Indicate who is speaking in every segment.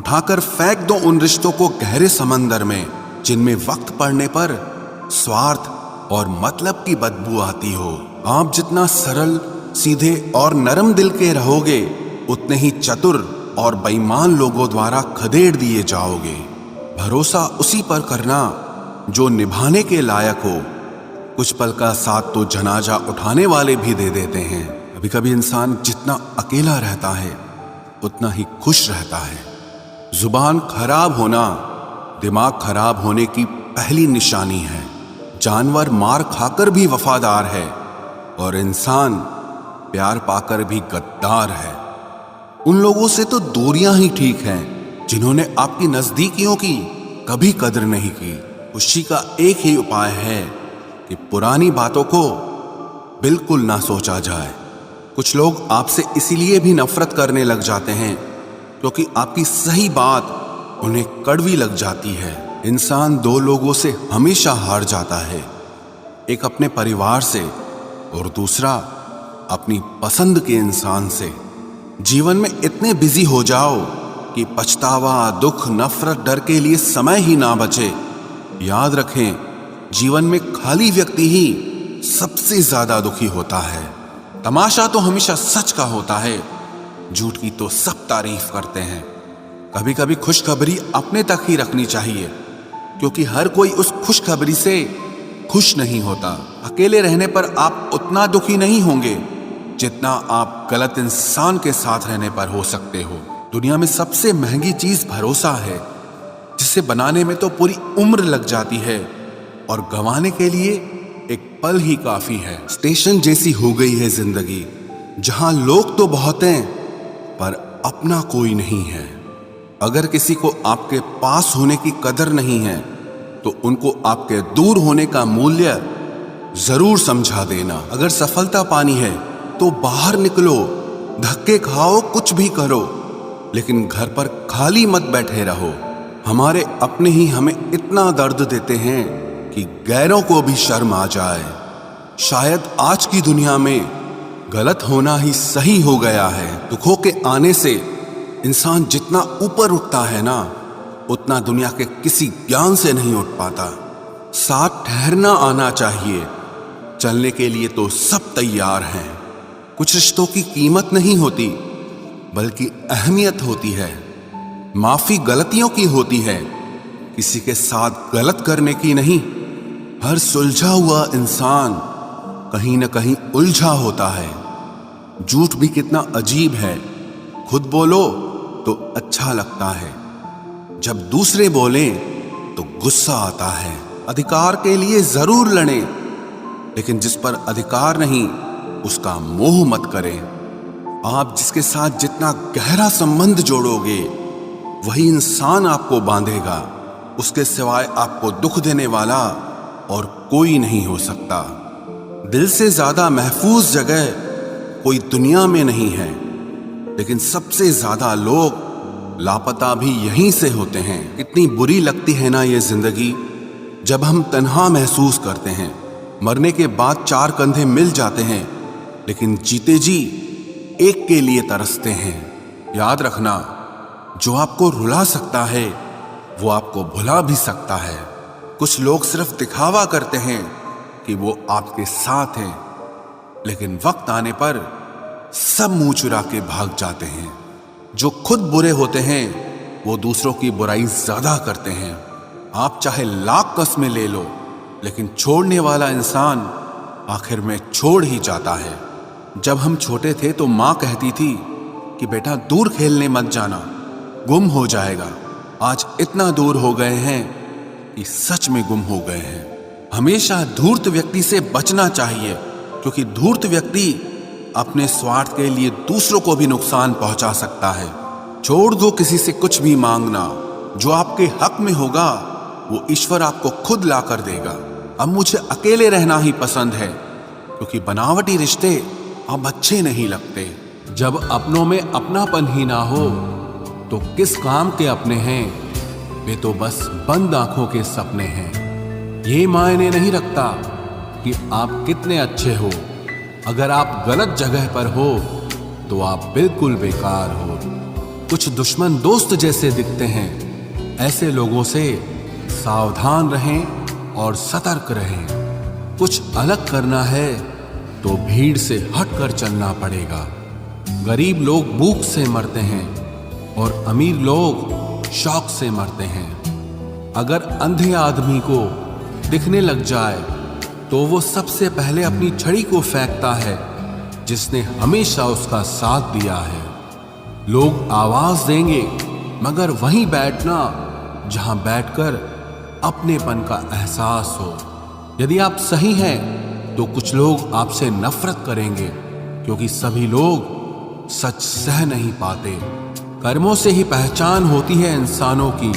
Speaker 1: उठाकर फेंक दो उन रिश्तों को गहरे समंदर में जिनमें वक्त पड़ने पर स्वार्थ और मतलब की बदबू आती हो। आप जितना सरल, सीधे और नरम दिल के रहोगे, उतने ही चतुर और बेईमान लोगों द्वारा खदेड़ दिए जाओगे। भरोसा उसी पर करना जो निभाने के लायक हो। कुछ पल का साथ तो जनाजा उठाने वाले भी दे देते हैं। कभी कभी इंसान जितना अकेला रहता है उतना ही खुश रहता है। जुबान खराब होना दिमाग खराब होने की पहली निशानी है। जानवर मार खाकर भी वफादार है और इंसान प्यार पाकर भी गद्दार है। उन लोगों से तो दूरियां ही ठीक हैं जिन्होंने आपकी नजदीकियों की कभी कदर नहीं की। खुशी का एक ही उपाय है कि पुरानी बातों को बिल्कुल ना सोचा जाए। कुछ लोग आपसे इसीलिए भी नफरत करने लग जाते हैं क्योंकि आपकी सही बात उन्हें कड़वी लग जाती है। इंसान दो लोगों से हमेशा हार जाता है, एक अपने परिवार से और दूसरा अपनी पसंद के इंसान से। जीवन में इतने बिजी हो जाओ कि पछतावा, दुख, नफरत, डर के लिए समय ही ना बचे। याद रखें, जीवन में खाली व्यक्ति ही सबसे ज्यादा दुखी होता है। तमाशा तो हमेशा सच का होता है, झूठ की तो सब तारीफ करते हैं। कभी कभी खुशखबरी अपने तक ही रखनी चाहिए क्योंकि हर कोई उस खुशखबरी से खुश नहीं होता। अकेले रहने पर आप उतना दुखी नहीं होंगे जितना आप गलत इंसान के साथ रहने पर हो सकते हो। दुनिया में सबसे महंगी चीज भरोसा है, जिसे बनाने में तो पूरी उम्र लग जाती है और गंवाने के लिए एक पल ही काफी है। स्टेशन जैसी हो गई है जिंदगी, जहां लोग तो बहुत हैं पर अपना कोई नहीं है। अगर किसी को आपके पास होने की कदर नहीं है तो उनको आपके दूर होने का मूल्य जरूर समझा देना। अगर सफलता पानी है तो बाहर निकलो, धक्के खाओ, कुछ भी करो, लेकिन घर पर खाली मत बैठे रहो। हमारे अपने ही हमें इतना दर्द देते हैं कि गैरों को भी शर्म आ जाए। शायद आज की दुनिया में गलत होना ही सही हो गया है। दुखों के आने से इंसान जितना ऊपर उठता है ना, उतना दुनिया के किसी ज्ञान से नहीं उठ पाता। साथ ठहरना आना चाहिए, चलने के लिए तो सब तैयार हैं। कुछ रिश्तों की कीमत नहीं होती बल्कि अहमियत होती है। माफी गलतियों की होती है, किसी के साथ गलत करने की नहीं। हर सुलझा हुआ इंसान कहीं न कहीं उलझा होता है। झूठ भी कितना अजीब है, खुद बोलो तो अच्छा लगता है, जब दूसरे बोलें तो गुस्सा आता है। अधिकार के लिए जरूर लड़ें, लेकिन जिस पर अधिकार नहीं उसका मोह मत करें। आप जिसके साथ जितना गहरा संबंध जोड़ोगे वही इंसान आपको बांधेगा। उसके सिवाय आपको दुख देने वाला और कोई नहीं हो सकता। दिल से ज्यादा महफूज जगह कोई दुनिया में नहीं है, लेकिन सबसे ज्यादा लोग लापता भी यहीं से होते हैं। इतनी बुरी लगती है ना ये जिंदगी, जब हम तन्हा महसूस करते हैं। मरने के बाद चार कंधे मिल जाते हैं, लेकिन जीते जी एक के लिए तरसते हैं। याद रखना, जो आपको रुला सकता है वो आपको भुला भी सकता है। कुछ लोग सिर्फ दिखावा करते हैं कि वो आपके साथ हैं, लेकिन वक्त आने पर सब मुंह चुरा के भाग जाते हैं। जो खुद बुरे होते हैं वो दूसरों की बुराई ज्यादा करते हैं। आप चाहे लाख कस्में ले लो, लेकिन छोड़ने वाला इंसान आखिर में छोड़ ही जाता है। जब हम छोटे थे तो माँ कहती थी कि बेटा दूर खेलने मत जाना, गुम हो जाएगा। आज इतना दूर हो गए हैं कि सच में गुम हो गए हैं। हमेशा धूर्त व्यक्ति से बचना चाहिए, क्योंकि धूर्त व्यक्ति अपने स्वार्थ के लिए दूसरों को भी नुकसान पहुंचा सकता है। छोड़ दो किसी से कुछ भी मांगना, जो आपके हक में होगा वो ईश्वर आपको खुद ला कर देगा। अब मुझे अकेले रहना ही पसंद है, क्योंकि बनावटी रिश्ते अब अच्छे नहीं लगते। जब अपनों में अपनापन ही ना हो तो किस काम के अपने हैं, वे तो बस बंद आंखों के सपने हैं। ये मायने नहीं रखता कि आप कितने अच्छे हो, अगर आप गलत जगह पर हो तो आप बिल्कुल बेकार हो। कुछ दुश्मन दोस्त जैसे दिखते हैं। ऐसे लोगों से सावधान रहें और सतर्क रहें। कुछ अलग करना है तो भीड़ से हटकर चलना पड़ेगा। गरीब लोग भूख से मरते हैं और अमीर लोग शौक से मरते हैं। अगर अंधे आदमी को दिखने लग जाए तो वो सबसे पहले अपनी छड़ी को फेंकता है जिसने हमेशा उसका साथ दिया है। लोग आवाज देंगे मगर वहीं बैठना जहां बैठकर अपनेपन का एहसास हो। यदि आप सही हैं तो कुछ लोग आपसे नफरत करेंगे क्योंकि सभी लोग सच सह नहीं पाते। कर्मों से ही पहचान होती है इंसानों की।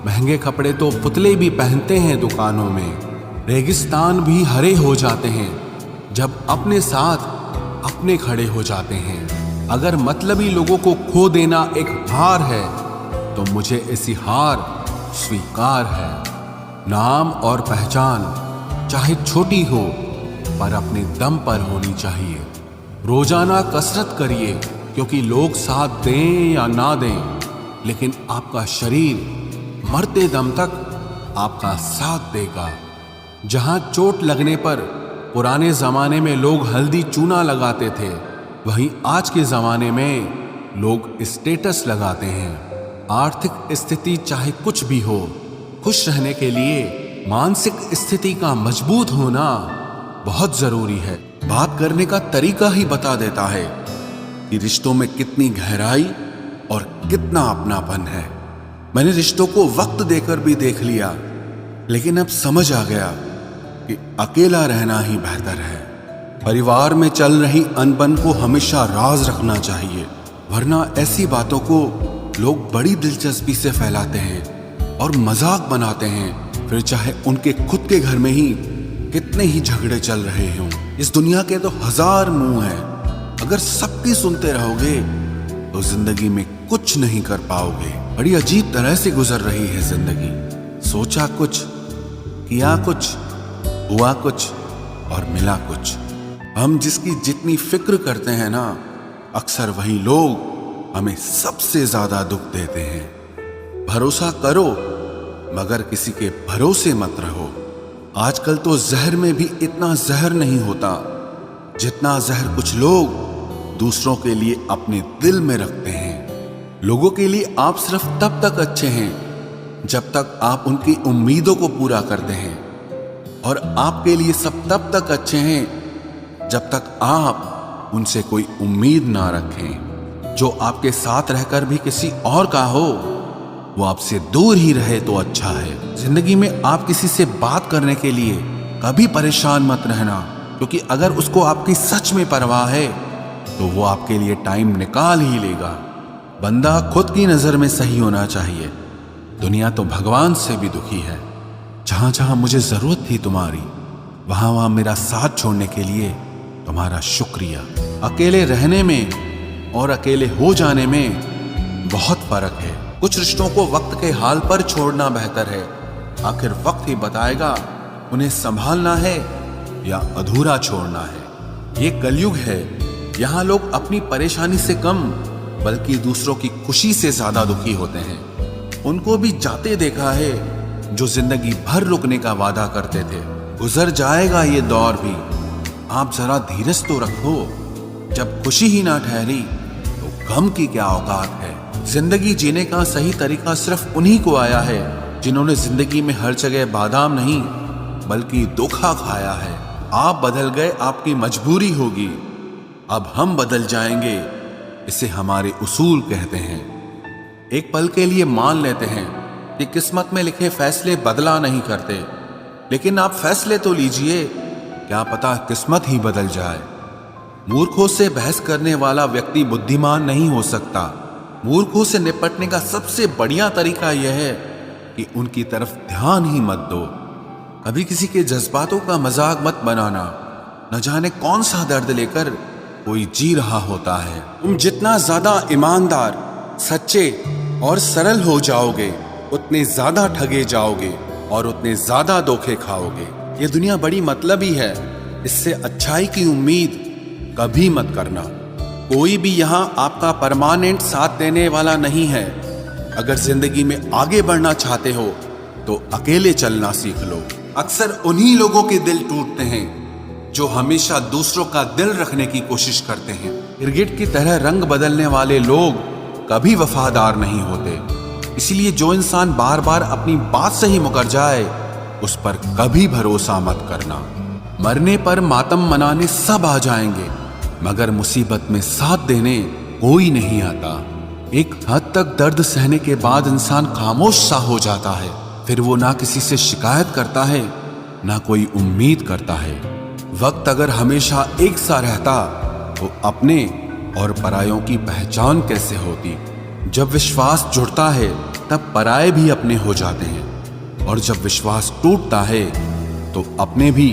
Speaker 1: महंगे कपड़े तो पुतले भी पहनते हैं दुकानों में। रेगिस्तान भी हरे हो जाते हैं जब अपने साथ अपने खड़े हो जाते हैं। अगर मतलबी लोगों को खो देना एक हार है तो मुझे ऐसी हार स्वीकार है। नाम और पहचान चाहे छोटी हो पर अपने दम पर होनी चाहिए। रोजाना कसरत करिए क्योंकि लोग साथ दें या ना दें, लेकिन आपका शरीर मरते दम तक आपका साथ देगा। जहां चोट लगने पर पुराने जमाने में लोग हल्दी चूना लगाते थे, वहीं आज के जमाने में लोग स्टेटस लगाते हैं। आर्थिक स्थिति चाहे कुछ भी हो, खुश रहने के लिए मानसिक स्थिति का मजबूत होना बहुत जरूरी है। बात करने का तरीका ही बता देता है कि रिश्तों में कितनी गहराई और कितना अपनापन है। मैंने रिश्तों को वक्त देकर भी देख लिया, लेकिन अब समझ आ गया कि अकेला रहना ही बेहतर है। परिवार में चल रही अनबन को हमेशा राज रखना चाहिए, वरना ऐसी बातों को लोग बड़ी दिलचस्पी से फैलाते हैं और मजाक बनाते हैं, फिर चाहे उनके खुद के घर में ही कितने ही झगड़े चल रहे हों। इस दुनिया के तो 1000 मुंह हैं। अगर सबकी सुनते रहोगे तो जिंदगी में कुछ नहीं कर पाओगे। बड़ी अजीब तरह से गुजर रही है जिंदगी। सोचा कुछ, किया कुछ, हुआ कुछ और मिला कुछ। हम जिसकी जितनी फिक्र करते हैं ना, अक्सर वही लोग हमें सबसे ज्यादा दुख देते हैं। भरोसा करो मगर किसी के भरोसे मत रहो। आजकल तो जहर में भी इतना जहर नहीं होता जितना जहर कुछ लोग दूसरों के लिए अपने दिल में रखते हैं। लोगों के लिए आप सिर्फ तब तक अच्छे हैं जब तक आप उनकी उम्मीदों को पूरा करते हैं, और आपके लिए सब तब तक अच्छे हैं जब तक आप उनसे कोई उम्मीद ना रखें। जो आपके साथ रहकर भी किसी और का हो, वो आपसे दूर ही रहे तो अच्छा है। जिंदगी में आप किसी से बात करने के लिए कभी परेशान मत रहना, क्योंकि अगर उसको आपकी सच में परवाह है तो वो आपके लिए टाइम निकाल ही लेगा। बंदा खुद की नजर में सही होना चाहिए। दुनिया तो भगवान से भी दुखी है। जहां जहां मुझे जरूरत थी तुम्हारी, वहां वहां मेरा साथ छोड़ने के लिए तुम्हारा शुक्रिया। अकेले रहने में और अकेले हो जाने में बहुत फर्क है। कुछ रिश्तों को वक्त के हाल पर छोड़ना बेहतर है। आखिर वक्त ही बताएगा उन्हें संभालना है या अधूरा छोड़ना है। ये कलयुग है। यहाँ लोग अपनी परेशानी से कम बल्कि दूसरों की खुशी से ज्यादा दुखी होते हैं। उनको भी जाते देखा है जो जिंदगी भर रुकने का वादा करते थे। गुजर जाएगा ये दौर भी, आप जरा धीरज तो रखो। जब खुशी ही ना ठहरी तो गम की क्या औकात है। जिंदगी जीने का सही तरीका सिर्फ उन्हीं को आया है जिन्होंने जिंदगी में हर जगह बादाम नहीं बल्कि धोखा खाया है। आप बदल गए, आपकी मजबूरी होगी। अब हम बदल जाएंगे, इसे हमारे उसूल कहते हैं। एक पल के लिए मान लेते हैं कि किस्मत में लिखे फैसले बदला नहीं करते, लेकिन आप फैसले तो लीजिए, क्या पता किस्मत ही बदल जाए। मूर्खों से बहस करने वाला व्यक्ति बुद्धिमान नहीं हो सकता। मूर्खों से निपटने का सबसे बढ़िया तरीका यह है कि उनकी तरफ ध्यान ही मत दो। कभी किसी के जज्बातों का मजाक मत बनाना। न जाने कौन सा दर्द लेकर कोई जी रहा होता है। तुम जितना ज्यादा ईमानदार, सच्चे और सरल हो जाओगे, उतने ज्यादा ठगे जाओगे और उतने ज्यादा धोखे खाओगे। ये दुनिया बड़ी मतलबी है, इससे अच्छाई की उम्मीद कभी मत करना। कोई भी यहाँ आपका परमानेंट साथ देने वाला नहीं है। अगर जिंदगी में आगे बढ़ना चाहते हो तो अकेले चलना सीख लो। अक्सर उन्हीं लोगों के दिल टूटते हैं जो हमेशा दूसरों का दिल रखने की कोशिश करते हैं। गिरगिट की तरह रंग बदलने वाले लोग कभी वफादार नहीं होते। इसलिए जो इंसान बार बार अपनी बात से ही मुकर जाए उस पर कभी भरोसा मत करना। मरने पर मातम मनाने सब आ जाएंगे, मगर मुसीबत में साथ देने कोई नहीं आता। एक हद तक दर्द सहने के बाद इंसान खामोश सा हो जाता है। फिर वो ना किसी से शिकायत करता है, ना कोई उम्मीद करता है। वक्त अगर हमेशा एक सा रहता तो अपने और परायों की पहचान कैसे होती। जब विश्वास जुड़ता है तब पराये भी अपने हो जाते हैं, और जब विश्वास टूटता है तो अपने भी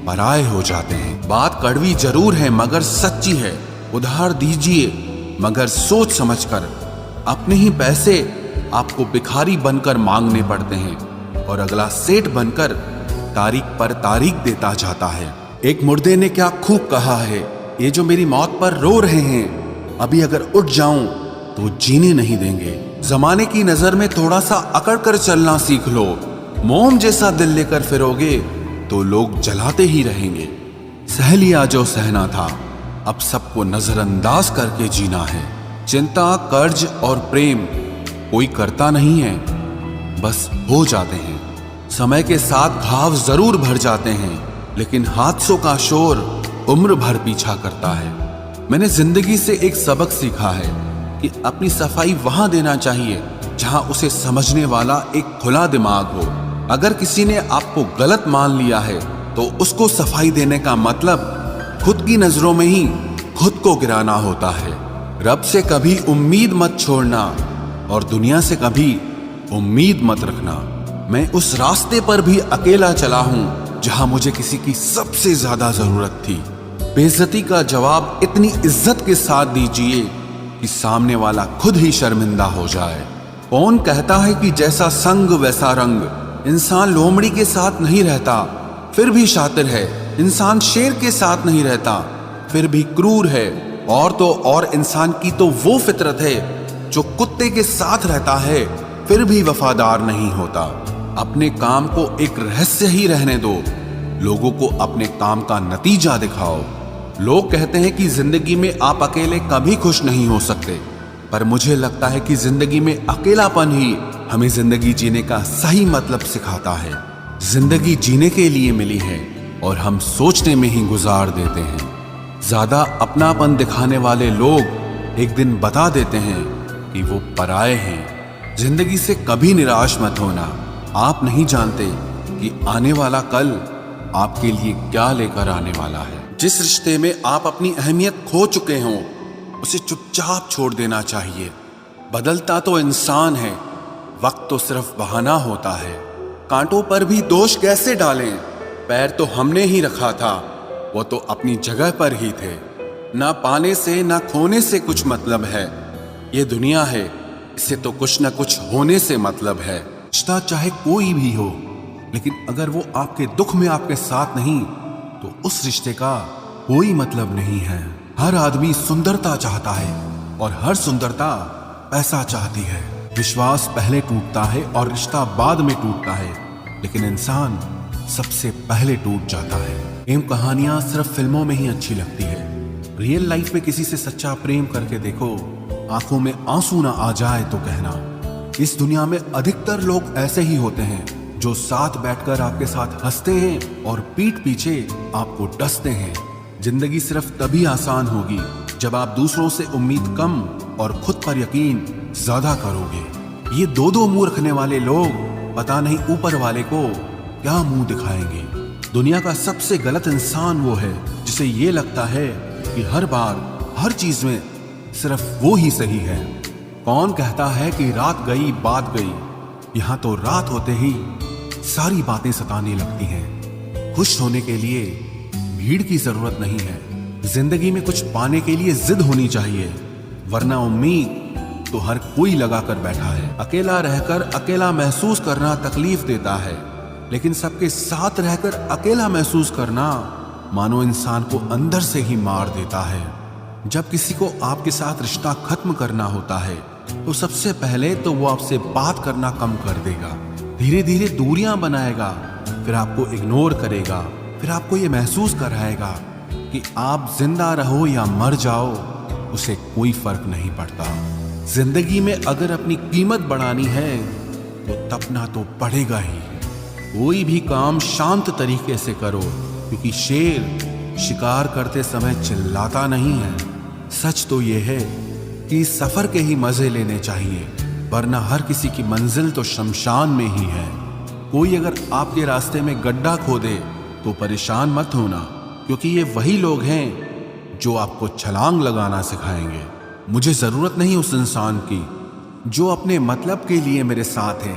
Speaker 1: पराये हो जाते हैं। बात कड़वी जरूर है मगर सच्ची है। उधार दीजिए मगर सोच समझकर। अपने ही पैसे आपको भिखारी बनकर मांगने पड़ते हैं, और अगला सेठ बनकर तारीख पर तारीख देता जाता है। एक मुर्दे ने क्या खूब कहा है, ये जो मेरी मौत पर रो रहे हैं, अभी अगर उठ जाऊं तो जीने नहीं देंगे। जमाने की नजर में थोड़ा सा अकड़ कर चलना सीख लो। मोम जैसा दिल लेकर फिरोगे तो लोग जलाते ही रहेंगे। सह लिया जो सहना था, अब सबको नजरअंदाज करके जीना है। चिंता, कर्ज और प्रेम कोई करता नहीं है, बस हो जाते हैं। समय के साथ घाव जरूर भर जाते हैं, लेकिन हादसों का शोर उम्र भर पीछा करता है। मैंने जिंदगी से एक सबक सीखा है कि अपनी सफाई वहां देना चाहिए जहां उसे समझने वाला एक खुला दिमाग हो। अगर किसी ने आपको गलत मान लिया है तो उसको सफाई देने का मतलब खुद की नजरों में ही खुद को गिराना होता है। रब से कभी उम्मीद मत छोड़ना और दुनिया से कभी उम्मीद मत रखना। मैं उस रास्ते पर भी अकेला चला हूं जहां मुझे किसी की सबसे ज्यादा जरूरत थी। बेइज्जती का जवाब इतनी इज्जत के साथ दीजिए कि सामने वाला खुद ही शर्मिंदा हो जाए। कौन कहता है कि जैसा संग वैसा रंग। इंसान लोमड़ी के साथ नहीं रहता फिर भी शातिर है। इंसान शेर के साथ नहीं रहता फिर भी क्रूर है। और तो और इंसान की तो वो फितरत है जो कुत्ते के साथ रहता है फिर भी वफादार नहीं होता। अपने काम को एक रहस्य ही रहने दो, लोगों को अपने काम का नतीजा दिखाओ। लोग कहते हैं कि जिंदगी में आप अकेले कभी खुश नहीं हो सकते, पर मुझे लगता है कि जिंदगी में अकेलापन ही हमें जिंदगी जीने का सही मतलब सिखाता है। जिंदगी जीने के लिए मिली है और हम सोचने में ही गुजार देते हैं। ज्यादा अपनापन दिखाने वाले लोग एक दिन बता देते हैं कि वो पराये हैं। जिंदगी से कभी निराश मत होना। आप नहीं जानते कि आने वाला कल आपके लिए क्या लेकर आने वाला है। जिस रिश्ते में आप अपनी अहमियत खो चुके हों उसे चुपचाप छोड़ देना चाहिए। बदलता तो इंसान है, वक्त तो सिर्फ बहाना होता है। कांटों पर भी दोष कैसे डालें, पैर तो हमने ही रखा था, वो तो अपनी जगह पर ही थे। ना पाने से ना खोने से कुछ मतलब है। ये दुनिया है, इससे तो कुछ ना कुछ होने से मतलब है। रिश्ता चाहे कोई भी हो, लेकिन अगर वो आपके दुख में आपके साथ नहीं तो उस रिश्ते का कोई मतलब नहीं है। हर आदमी सुंदरता चाहता है और हर सुंदरता पैसा चाहती है। विश्वास पहले टूटता है और रिश्ता बाद में टूटता है, लेकिन इंसान सबसे पहले टूट जाता है। प्रेम कहानियां सिर्फ फिल्मों में ही अच्छी लगती है। रियल लाइफ में किसी से सच्चा प्रेम करके देखो, आंखों में आंसू ना आ जाए तो कहना। इस दुनिया में अधिकतर लोग ऐसे ही होते हैं जो साथ बैठकर आपके साथ हंसते हैं और पीठ पीछे आपको डसते हैं। जिंदगी सिर्फ तभी आसान होगी जब आप दूसरों से उम्मीद कम और खुद पर यकीन ज्यादा करोगे। ये दो मुंह रखने वाले लोग पता नहीं ऊपर वाले को क्या मुंह दिखाएंगे। दुनिया का सबसे गलत इंसान वो है जिसे ये लगता है कि हर बार हर चीज में सिर्फ वो ही सही है। कौन कहता है कि रात गई बात गई, यहाँ तो रात होते ही सारी बातें सताने लगती हैं। खुश होने के लिए भीड़ की जरूरत नहीं है। जिंदगी में कुछ पाने के लिए जिद होनी चाहिए, वरना उम्मीद तो हर कोई लगा कर बैठा है। अकेला रहकर अकेला महसूस करना तकलीफ देता है, लेकिन सबके साथ रहकर अकेला महसूस करना मानो इंसान को अंदर से ही मार देता है। जब किसी को आपके साथ रिश्ता खत्म करना होता है तो सबसे पहले तो वो आपसे बात करना कम कर देगा, धीरे धीरे दूरियां बनाएगा, फिर आपको इग्नोर करेगा, फिर आपको ये महसूस कराएगा कि आप जिंदा रहो या मर जाओ उसे कोई फर्क नहीं पड़ता। जिंदगी में अगर अपनी कीमत बढ़ानी है तो तपना तो पड़ेगा ही। कोई भी काम शांत तरीके से करो, क्योंकि शेर शिकार करते समय चिल्लाता नहीं है। सच तो ये है कि सफर के ही मजे लेने चाहिए, वरना हर किसी की मंजिल तो शमशान में ही है। कोई अगर आपके रास्ते में गड्ढा खोदे तो परेशान मत होना, क्योंकि ये वही लोग हैं जो आपको छलांग लगाना सिखाएंगे। मुझे जरूरत नहीं उस इंसान की जो अपने मतलब के लिए मेरे साथ है।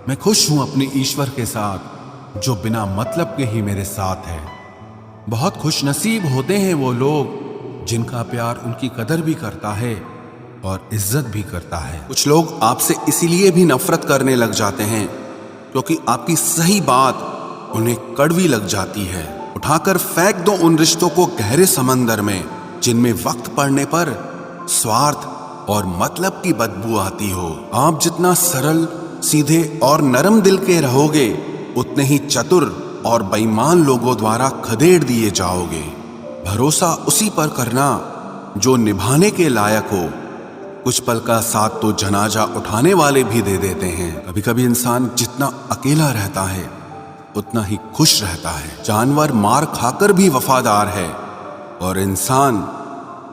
Speaker 1: मैं खुश हूं अपने ईश्वर के साथ जो बिना मतलब के ही मेरे साथ है। बहुत खुश नसीब होते हैं वो लोग जिनका प्यार उनकी कदर भी करता है और इज्जत भी करता है। कुछ लोग आपसे इसीलिए भी नफरत करने लग जाते हैं क्योंकि आपकी सही बात उन्हें कड़वी लग जाती है। उठाकर फेंक दो उन रिश्तों को गहरे समंदर में जिनमें वक्त पड़ने पर स्वार्थ और मतलब की बदबू आती हो। आप जितना सरल, सीधे और नरम दिल के रहोगे, उतने ही चतुर और बेईमान लोगों द्वारा खदेड़ दिए जाओगे। भरोसा उसी पर करना जो निभाने के लायक हो। कुछ पल का साथ तो जनाजा उठाने वाले भी दे देते हैं। कभी कभी इंसान जितना अकेला रहता है उतना ही खुश रहता है। जानवर मार खाकर भी वफादार है और इंसान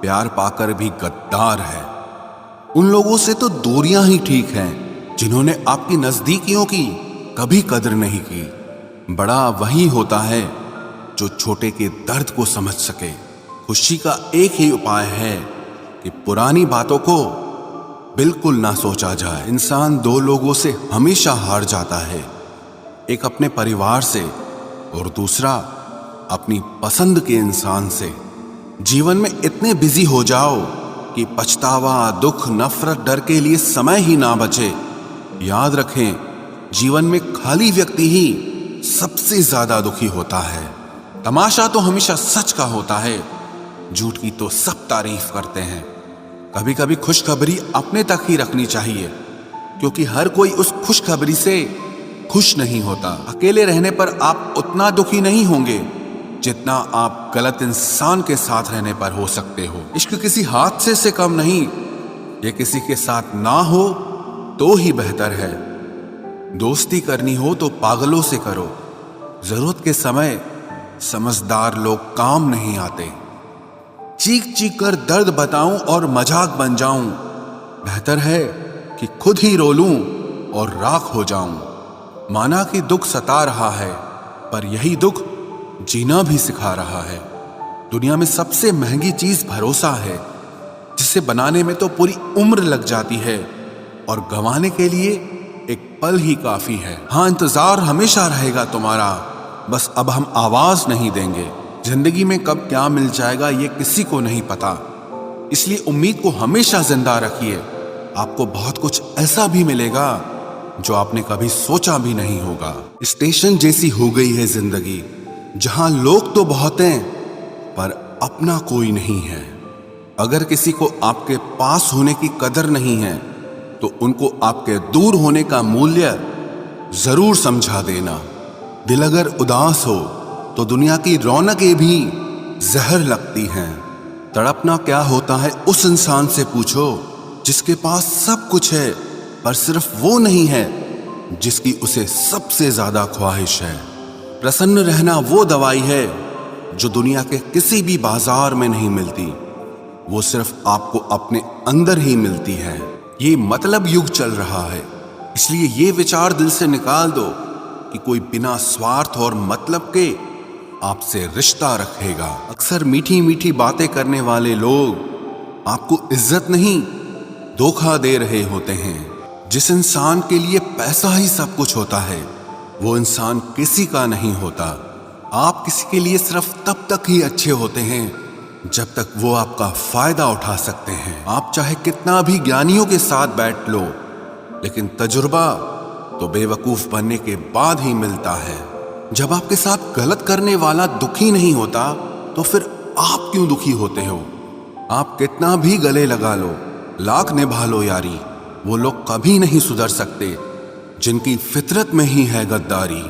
Speaker 1: प्यार पाकर भी गद्दार है। उन लोगों से तो दूरियां ही ठीक हैं जिन्होंने आपकी नजदीकियों की कभी कदर नहीं की। बड़ा वही होता है जो छोटे के दर्द को समझ सके। खुशी का एक ही उपाय है कि पुरानी बातों को बिल्कुल ना सोचा जाए। इंसान दो लोगों से हमेशा हार जाता है, एक अपने परिवार से और दूसरा अपनी पसंद के इंसान से। जीवन में इतने बिजी हो जाओ कि पछतावा, दुख, नफरत, डर के लिए समय ही ना बचे। याद रखें, जीवन में खाली व्यक्ति ही सबसे ज्यादा दुखी होता है। तमाशा तो हमेशा सच का होता है, झूठ की तो सब तारीफ करते हैं। कभी कभी खुशखबरी अपने तक ही रखनी चाहिए, क्योंकि हर कोई उस खुशखबरी से खुश नहीं होता। अकेले रहने पर आप उतना दुखी नहीं होंगे जितना आप गलत इंसान के साथ रहने पर हो सकते हो। इश्क किसी हादसे से कम नहीं, ये किसी के साथ ना हो तो ही बेहतर है। दोस्ती करनी हो तो पागलों से करो। जरूरत के समय समझदार लोग काम नहीं आते। चीख चीख कर दर्द बताऊं और मजाक बन जाऊं, बेहतर है कि खुद ही रो लूं और राख हो जाऊं। माना कि दुख सता रहा है, पर यही दुख जीना भी सिखा रहा है। दुनिया में सबसे महंगी चीज भरोसा है, जिसे बनाने में तो पूरी उम्र लग जाती है और गंवाने के लिए एक पल ही काफी है। हाँ, इंतजार हमेशा रहेगा तुम्हारा, बस अब हम आवाज नहीं देंगे। जिंदगी में कब क्या मिल जाएगा ये किसी को नहीं पता, इसलिए उम्मीद को हमेशा जिंदा रखिए। आपको बहुत कुछ ऐसा भी मिलेगा जो आपने कभी सोचा भी नहीं होगा। स्टेशन जैसी हो गई है जिंदगी, जहां लोग तो बहुत हैं पर अपना कोई नहीं है। अगर किसी को आपके पास होने की कदर नहीं है तो उनको आपके दूर होने का मूल्य जरूर समझा देना। दिल अगर उदास हो तो दुनिया की रौनकें भी जहर लगती हैं। तड़पना क्या होता है उस इंसान से पूछो जिसके पास सब कुछ है, पर सिर्फ वो नहीं है जिसकी उसे सबसे ज्यादा ख्वाहिश है। प्रसन्न रहना वो दवाई है जो दुनिया के किसी भी बाजार में नहीं मिलती, वो सिर्फ आपको अपने अंदर ही मिलती है। ये मतलब युग चल रहा है, इसलिए ये विचार दिल से निकाल दो कि कोई बिना स्वार्थ और मतलब के आपसे रिश्ता रखेगा। अक्सर मीठी मीठी बातें करने वाले लोग आपको इज्जत नहीं, धोखा दे रहे होते हैं। जिस इंसान के लिए पैसा ही सब कुछ होता है, वो इंसान किसी का नहीं होता। आप किसी के लिए सिर्फ तब तक ही अच्छे होते हैं जब तक वो आपका फायदा उठा सकते हैं। आप चाहे कितना भी ज्ञानियों के साथ बैठ लो, लेकिन तजुर्बा तो बेवकूफ बनने के बाद ही मिलता है। जब आपके साथ गलत करने वाला दुखी नहीं होता तो फिर आप क्यों दुखी होते हो? आप कितना भी गले लगा लो, लाख निभा लो यारी, वो लोग कभी नहीं सुधर सकते जिनकी फितरत में ही है गद्दारी।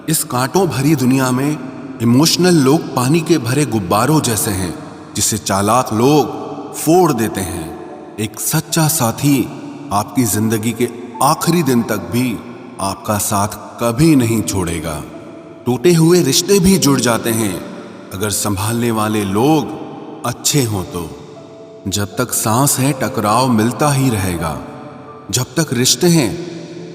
Speaker 1: इस कांटों भरी दुनिया में इमोशनल लोग पानी के भरे गुब्बारों जैसे हैं, जिसे चालाक लोग फोड़ देते हैं। एक सच्चा साथी आपकी जिंदगी के आखिरी दिन तक भी आपका साथ कभी नहीं छोड़ेगा। टूटे हुए रिश्ते भी जुड़ जाते हैं अगर संभालने वाले लोग अच्छे हों तो। जब तक सांस है टकराव मिलता ही रहेगा, जब तक रिश्ते हैं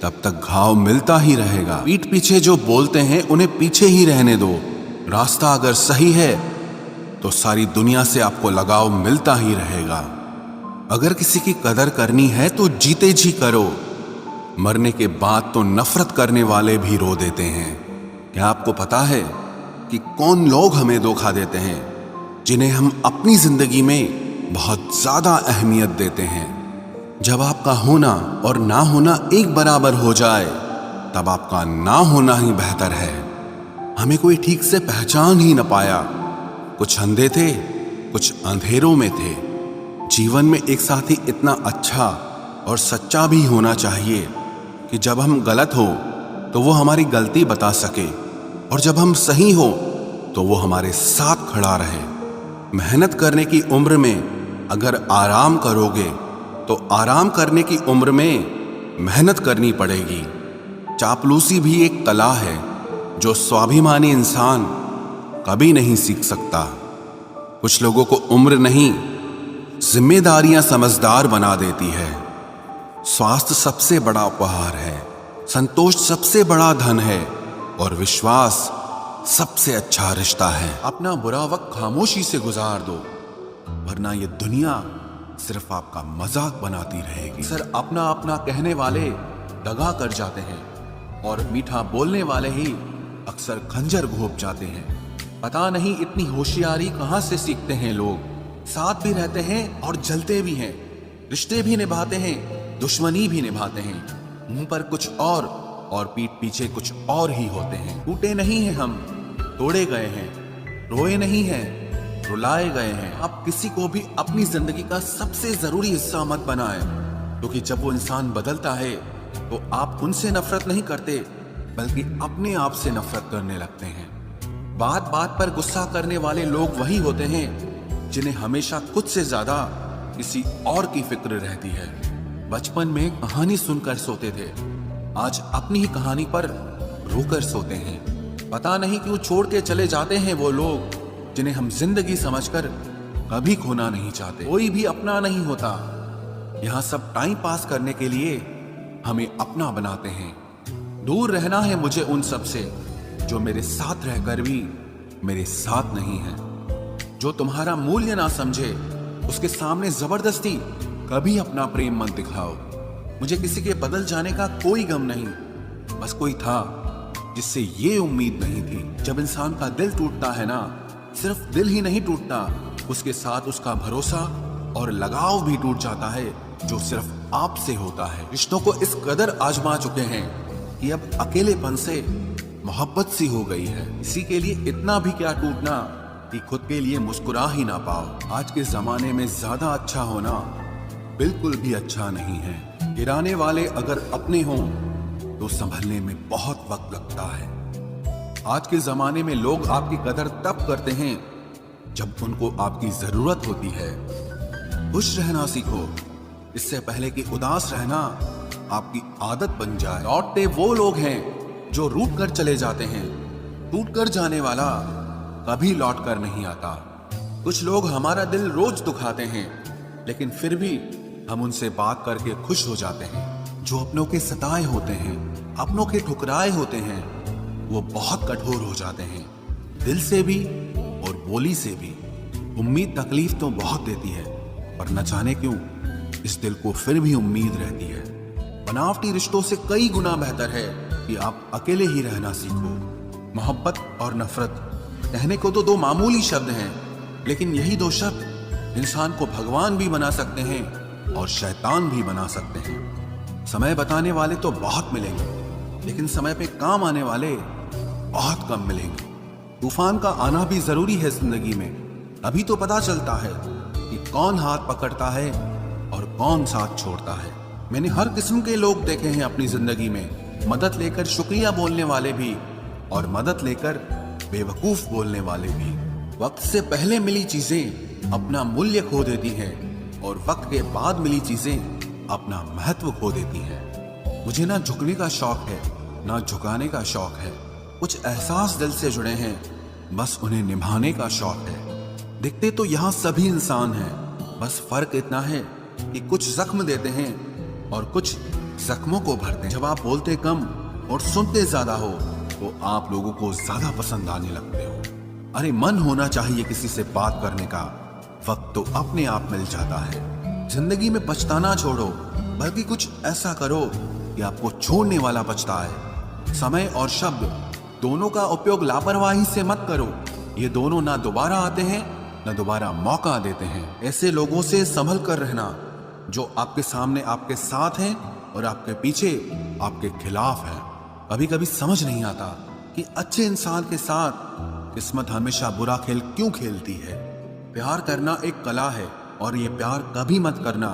Speaker 1: तब तक घाव मिलता ही रहेगा। पीठ पीछे जो बोलते हैं उन्हें पीछे ही रहने दो। रास्ता अगर सही है तो सारी दुनिया से आपको लगाव मिलता ही रहेगा। अगर किसी की कदर करनी है तो जीते जी करो, मरने के बाद तो नफरत करने वाले भी रो देते हैं। क्या आपको पता है कि कौन लोग हमें धोखा देते हैं, जिन्हें हम अपनी जिंदगी में बहुत ज्यादा अहमियत देते हैं? जब आपका होना और ना होना एक बराबर हो जाए तब आपका ना होना ही बेहतर है। हमें कोई ठीक से पहचान ही न पाया, कुछ अंधे थे कुछ अंधेरों में थे। जीवन में एक साथी इतना अच्छा और सच्चा भी होना चाहिए कि जब हम गलत हो तो वो हमारी गलती बता सके, और जब हम सही हो तो वो हमारे साथ खड़ा रहे। मेहनत करने की उम्र में अगर आराम करोगे तो आराम करने की उम्र में मेहनत करनी पड़ेगी। चापलूसी भी एक कला है जो स्वाभिमानी इंसान कभी नहीं सीख सकता। कुछ लोगों को उम्र नहीं, जिम्मेदारियां समझदार बना देती है। स्वास्थ्य सबसे बड़ा उपहार है, संतोष सबसे बड़ा धन है, और विश्वास सबसे अच्छा रिश्ता है। अपना बुरा वक्त खामोशी से गुजार दो, वरना ये दुनिया सिर्फ आपका मजाक बनाती रहेगी। सर अपना अपना कहने वाले दगा कर जाते हैं, और मीठा बोलने वाले ही अक्सर खंजर घोंप जाते हैं। पता नहीं इतनी होशियारी कहां से सीखते हैं लोग। साथ भी रहते हैं और जलते भी हैं, रिश्ते भी निभाते हैं, दुश्मनी भी निभाते हैं। मुंह पर कुछ और पीठ पीछे कुछ और ही होते हैं। टूटे नहीं हैं हम, तोड़े गए हैं। रोए नहीं हैं, रुलाए गए हैं। आप किसी को भी अपनी जिंदगी का सबसे जरूरी हिस्सा मत बनाएं, क्योंकि जब वो इंसान बदलता है तो आप उनसे नफरत नहीं करते, बल्कि अपने आप से नफरत करने लगते हैं। बात बात पर गुस्सा करने वाले लोग वही होते हैं जिन्हें हमेशा खुद से ज्यादा किसी और की फिक्र रहती है। बचपन में कहानी सुनकर सोते थे, आज अपनी ही कहानी पर रोकर सोते हैं। पता नहीं क्यों छोड़ के चले जाते हैं वो लोग जिन्हें हम जिंदगी समझकर कभी खोना नहीं चाहते। कोई भी अपना नहीं होता, यहाँ सब टाइम पास करने के लिए हमें अपना बनाते हैं। दूर रहना है मुझे उन सब से जो मेरे साथ रहकर भी मेरे साथ नहीं है। जो तुम्हारा मूल्य ना समझे उसके सामने जबरदस्ती कभी अपना प्रेम मत दिखाओ। मुझे किसी के बदल जाने का कोई गम नहीं, बस कोई था जिससे ये उम्मीद नहीं थी। जब इंसान का दिल टूटता है ना, सिर्फ दिल ही नहीं टूटता, उसके साथ उसका भरोसा और लगाव भी टूट जाता है, जो सिर्फ आपसे होता है। रिश्तों को इस कदर आजमा चुके हैं कि अब अकेलेपन से मोहब्बत सी हो गई है। इसी के लिए इतना भी क्या टूटना कि खुद के लिए मुस्कुरा ही ना पाओ। आज के जमाने में ज्यादा अच्छा होना बिल्कुल भी अच्छा नहीं है। गिराने वाले अगर अपने हों तो संभलने में बहुत वक्त लगता है। आज के जमाने में लोग आपकी कदर तब करते हैं जब उनको आपकी जरूरत होती है। खुश रहना सीखो, इससे पहले कि उदास रहना आपकी आदत बन जाए। लौटते वो लोग हैं जो रूठ कर चले जाते हैं, टूट कर जाने वाला कभी लौट कर नहीं आता। कुछ लोग हमारा दिल रोज दुखाते हैं, लेकिन फिर भी हम उनसे बात करके खुश हो जाते हैं। जो अपनों के सताए होते हैं, अपनों के ठुकराए होते हैं, वो बहुत कठोर हो जाते हैं, दिल से भी और बोली से भी। उम्मीद तकलीफ तो बहुत देती है, पर न जाने क्यों इस दिल को फिर भी उम्मीद रहती है। बनावटी रिश्तों से कई गुना बेहतर है कि आप अकेले ही रहना सीखो। मोहब्बत और नफरत कहने को तो दो मामूली शब्द हैं, लेकिन यही दो शब्द इंसान को भगवान भी बना सकते हैं और शैतान भी बना सकते हैं। समय बताने वाले तो बहुत मिलेंगे, लेकिन समय पे काम आने वाले बहुत कम मिलेंगे। तूफान का आना भी जरूरी है जिंदगी में, अभी तो पता चलता है कि कौन हाथ पकड़ता है और कौन साथ छोड़ता है। मैंने हर किस्म के लोग देखे हैं अपनी जिंदगी में, मदद लेकर शुक्रिया बोलने वाले भी और मदद लेकर बेवकूफ बोलने वाले भी। वक्त से पहले मिली चीजें अपना मूल्य खो देती हैं और वक्त के बाद मिली चीजें अपना महत्व खो देती हैं। मुझे ना झुकने का शौक है ना झुकाने का शौक है। कुछ एहसास दिल से जुड़े हैं, बस उन्हें निभाने का शौक है। दिखते तो यहाँ सभी इंसान हैं, बस फर्क इतना है कि कुछ जख्म देते हैं और कुछ जख्मों को भरते हैं। जब आप बोलते कम और सुनते ज्यादा हो तो आप लोगों को ज्यादा पसंद आने लगते हो। अरे मन होना चाहिए किसी से बात करने का, वक्त तो अपने आप मिल जाता है। जिंदगी में पछताना छोड़ो, बल्कि कुछ ऐसा करो कि आपको छोड़ने वाला पछताए। समय और शब्द दोनों का उपयोग लापरवाही से मत करो। ये दोनों ना दोबारा आते हैं ना दोबारा मौका देते हैं। ऐसे लोगों से संभल कर रहना जो आपके सामने आपके साथ हैं और आपके पीछे आपके खिलाफ है। कभी कभी समझ नहीं आता कि अच्छे इंसान के साथ किस्मत हमेशा बुरा खेल क्यों खेलती है। प्यार करना एक कला है और ये प्यार कभी मत करना,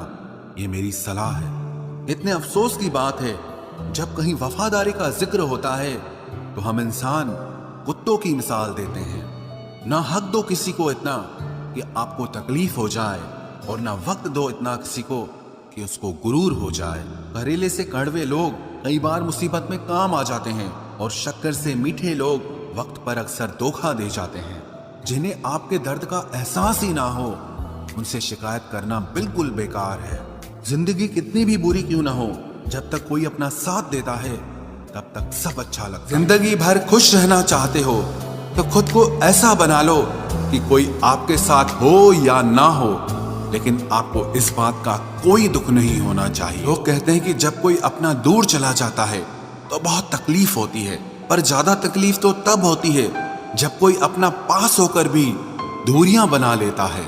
Speaker 1: ये मेरी सलाह है। इतने अफसोस की बात है, जब कहीं वफादारी का जिक्र होता है तो हम इंसान कुत्तों की मिसाल देते हैं। ना हक दो किसी को इतना कि आपको तकलीफ हो जाए और ना वक्त दो इतना किसी को कि उसको गुरूर हो जाए। करेले से कड़वे लोग कई बार मुसीबत में काम आ जाते हैं और शक्कर से मीठे लोग वक्त पर अक्सर धोखा दे जाते हैं। जिन्हें आपके दर्द का एहसास ही ना हो, उनसे शिकायत करना बिल्कुल बेकार है। जिंदगी कितनी भी बुरी क्यों ना हो, जब तक कोई अपना साथ देता है तब तक सब अच्छा लगता है। जिंदगी भर खुश रहना चाहते हो तो खुद को ऐसा बना लो कि कोई आपके साथ हो या ना हो, लेकिन आपको इस बात का कोई दुख नहीं होना चाहिए। लोग कहते हैं कि जब कोई अपना दूर चला जाता है तो बहुत तकलीफ होती है, पर ज्यादा तकलीफ तो तब होती है जब कोई अपना पास होकर भी दूरियां बना लेता है।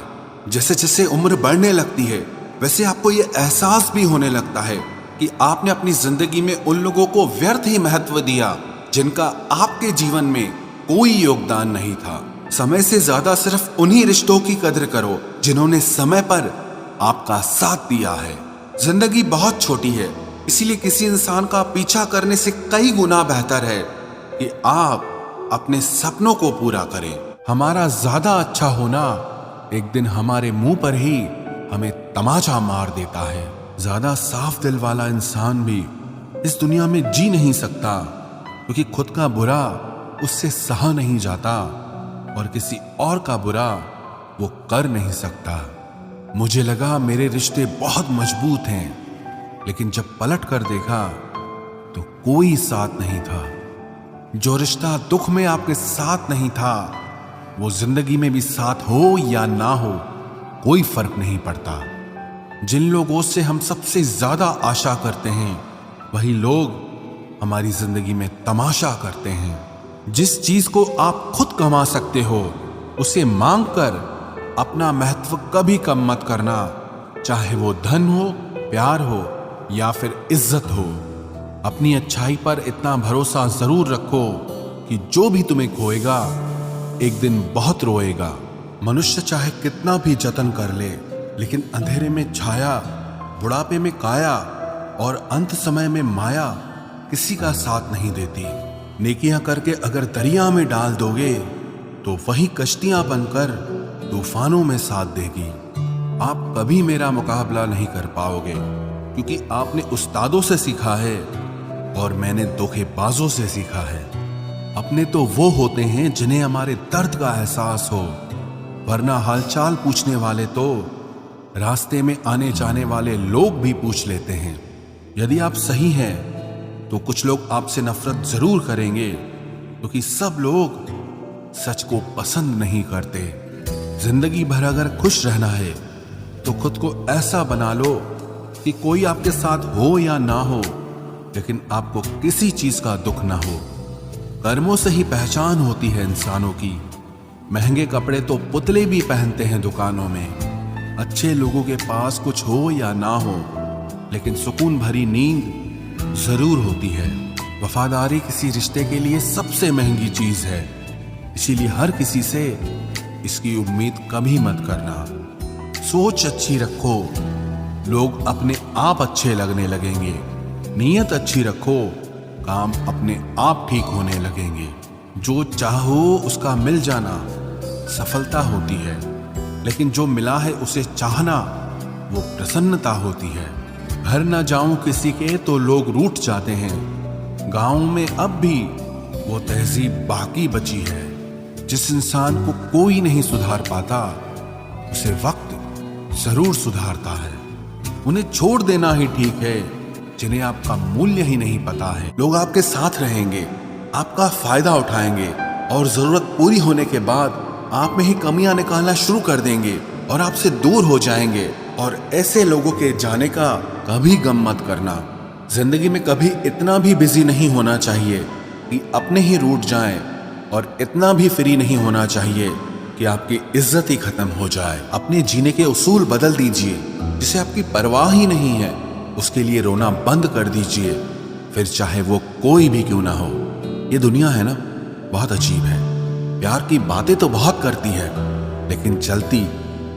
Speaker 1: जैसे जैसे उम्र बढ़ने लगती है वैसे आपको ये एहसास भी होने लगता है कि आपने अपनी जिंदगी में उन लोगों को व्यर्थ ही महत्व दिया जिनका आपके जीवन में कोई योगदान नहीं था। समय से ज्यादा सिर्फ उन्हीं रिश्तों की कदर करो जिन्होंने समय पर आपका साथ दिया है। जिंदगी बहुत छोटी है, इसीलिए किसी इंसान का पीछा करने से कई गुना बेहतर है कि आप अपने सपनों को पूरा करें। हमारा ज्यादा अच्छा होना एक दिन हमारे मुंह पर ही हमें तमाचा मार देता है। ज्यादा साफ दिल वाला इंसान भी इस दुनिया में जी नहीं सकता, क्योंकि खुद का बुरा उससे सहा नहीं जाता और किसी और का बुरा वो कर नहीं सकता। मुझे लगा मेरे रिश्ते बहुत मजबूत हैं, लेकिन जब पलट कर देखा तो कोई साथ नहीं था। जो रिश्ता दुख में आपके साथ नहीं था वो जिंदगी में भी साथ हो या ना हो कोई फर्क नहीं पड़ता। जिन लोगों से हम सबसे ज्यादा आशा करते हैं वही लोग हमारी जिंदगी में तमाशा करते हैं। जिस चीज को आप खुद कमा सकते हो उसे मांग कर अपना महत्व कभी कम मत करना, चाहे वो धन हो, प्यार हो या फिर इज्जत हो। अपनी अच्छाई पर इतना भरोसा जरूर रखो कि जो भी तुम्हें खोएगा एक दिन बहुत रोएगा। मनुष्य चाहे कितना भी जतन कर ले, लेकिन अंधेरे में छाया, बुढ़ापे में काया और अंत समय में माया किसी का साथ नहीं देती। नेकियां करके अगर दरिया में डाल दोगे तो वही कश्तियां बनकर तूफानों में साथ देगी। आप कभी मेरा मुकाबला नहीं कर पाओगे, क्योंकि आपने उस्तादों से सीखा है और मैंने धोखेबाजों से सीखा है। अपने तो वो होते हैं जिन्हें हमारे दर्द का एहसास हो, वरना हालचाल पूछने वाले तो रास्ते में आने जाने वाले लोग भी पूछ लेते हैं। यदि आप सही हैं तो कुछ लोग आपसे नफरत जरूर करेंगे, क्योंकि सब लोग सच को पसंद नहीं करते। जिंदगी भर अगर खुश रहना है तो खुद को ऐसा बना लो कि कोई आपके साथ हो या ना हो, लेकिन आपको किसी चीज का दुख ना हो। कर्मों से ही पहचान होती है इंसानों की। महंगे कपड़े तो पुतले भी पहनते हैं दुकानों में। अच्छे लोगों के पास कुछ हो या ना हो, लेकिन सुकून भरी नींद जरूर होती है। वफादारी किसी रिश्ते के लिए सबसे महंगी चीज है, इसीलिए हर किसी से इसकी उम्मीद कभी मत करना। सोच अच्छी रखो, लोग अपने आप अच्छे लगने लगेंगे। नीयत अच्छी रखो, काम अपने आप ठीक होने लगेंगे। जो चाहो उसका मिल जाना सफलता होती है, लेकिन जो मिला है उसे चाहना वो प्रसन्नता होती है। घर न जाऊं किसी के तो लोग रूठ जाते हैं। गांव में अब भी वो तहजीब बाकी बची है। जिस इंसान को कोई नहीं सुधार पाता, उसे वक्त जरूर सुधारता है। उन्हें छोड़ देना ही ठीक है जिन्हें आपका मूल्य ही नहीं पता है। लोग आपके साथ रहेंगे, आपका फायदा उठाएंगे और जरूरत पूरी होने के बाद आप में ही कमियां निकालना शुरू कर देंगे और आपसे दूर हो जाएंगे। और ऐसे लोगों के जाने का कभी गम मत करना। जिंदगी में कभी इतना भी बिजी नहीं होना चाहिए कि अपने ही रूठ जाएं, और इतना भी फ्री नहीं होना चाहिए कि आपकी इज्जत ही खत्म हो जाए। अपने जीने के उसूल बदल दीजिए। जिसे आपकी परवाह ही नहीं है उसके लिए रोना बंद कर दीजिए, फिर चाहे वो कोई भी क्यों ना हो। ये दुनिया है ना, बहुत अजीब है। प्यार की बातें तो बहुत करती है, लेकिन चलती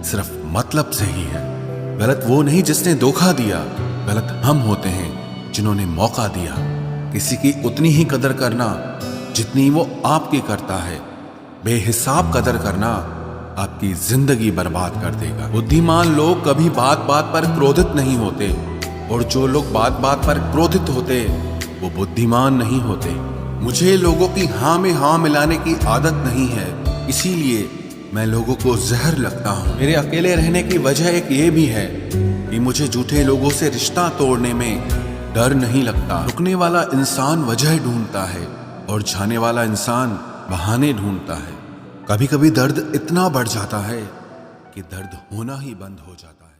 Speaker 1: सिर्फ मतलब से ही है। गलत वो नहीं जिसने धोखा दिया, गलत हम होते हैं जिन्होंने मौका दिया। किसी की उतनी ही कदर करना जितनी वो आपकी करता है। बेहिसाब कदर करना आपकी जिंदगी बर्बाद कर देगा। बुद्धिमान लोग कभी बात बात पर क्रोधित नहीं होते, और जो लोग बात बात पर क्रोधित होते वो बुद्धिमान नहीं होते। मुझे लोगों की हाँ में हाँ मिलाने की आदत नहीं है, इसीलिए मैं लोगों को जहर लगता हूँ। मेरे अकेले रहने की वजह एक ये भी है कि मुझे झूठे लोगों से रिश्ता तोड़ने में डर नहीं लगता। रुकने वाला इंसान वजह ढूंढता है और जाने वाला इंसान बहाने ढूंढता है। कभी कभी दर्द इतना बढ़ जाता है कि दर्द होना ही बंद हो जाता है।